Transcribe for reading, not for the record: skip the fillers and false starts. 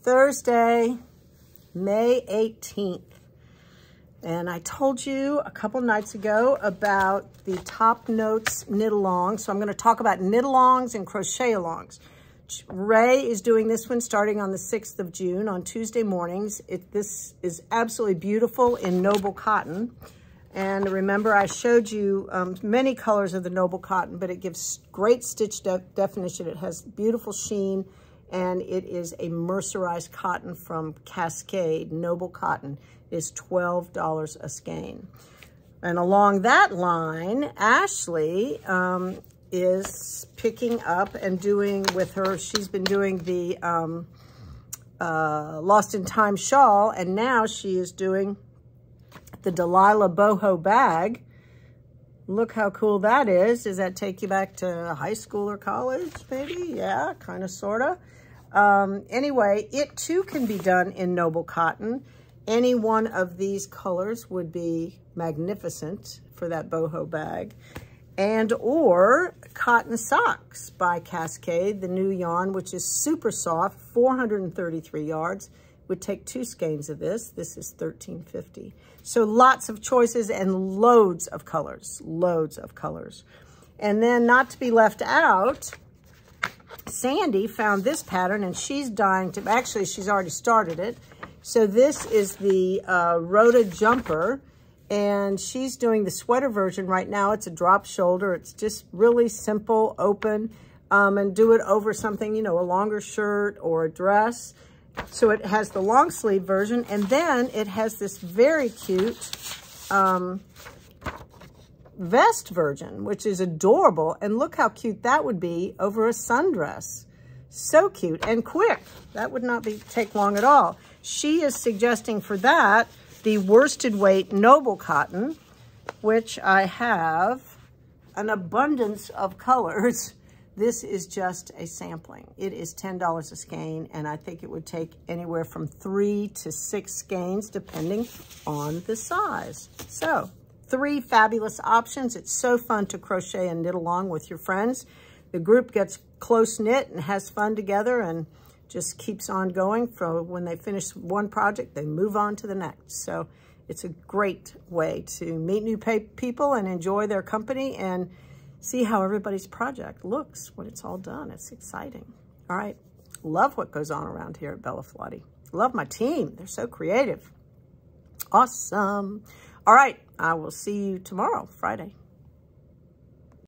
Thursday, May 18th. And I told you a couple nights ago about the Top Notes knit-along. So I'm going to talk about knit-alongs and crochet-alongs. Ray is doing this one starting on the 6th of June on Tuesday mornings. This is absolutely beautiful in noble cotton. And remember, I showed you many colors of the noble cotton, but it gives great stitch definition. It has beautiful sheen, and it is a mercerized cotton from Cascade. Noble cotton is $12 a skein. And along that line, Ashley is picking up and doing with her, she's been doing the Lost in Time shawl, and now she is doing the Delilah boho bag. Look how cool that is. Does that take you back to high school or college, maybe? Yeah, kind of, sort of. Anyway, it too can be done in noble cotton. Any one of these colors would be magnificent for that boho bag. And or cotton socks by Cascade, the new yarn, which is super soft, 433 yards. Would take 2 skeins of this. This is $13.50. So lots of choices and loads of colors, loads of colors. And then, not to be left out, Sandy found this pattern, and she's dying to, actually she's already started it. So this is the Rhoda jumper, and she's doing the sweater version right now. It's a drop shoulder. It's just really simple, open, and do it over something, you know, a longer shirt or a dress. So it has the long sleeve version, and then it has this very cute vest version, which is adorable. And look how cute that would be over a sundress. So cute and quick. That would not take long at all. She is suggesting for that the worsted weight noble cotton, which I have an abundance of colors. This is just a sampling. It is $10 a skein, and I think it would take anywhere from 3 to 6 skeins, depending on the size. So, 3 fabulous options. It's so fun to crochet and knit along with your friends. The group gets close-knit and has fun together and just keeps on going. From when they finish one project, they move on to the next. So, it's a great way to meet new people and enjoy their company and see how everybody's project looks when it's all done. It's exciting. All right. Love what goes on around here at Bella Filati. Love my team. They're so creative. Awesome. All right. I will see you tomorrow, Friday.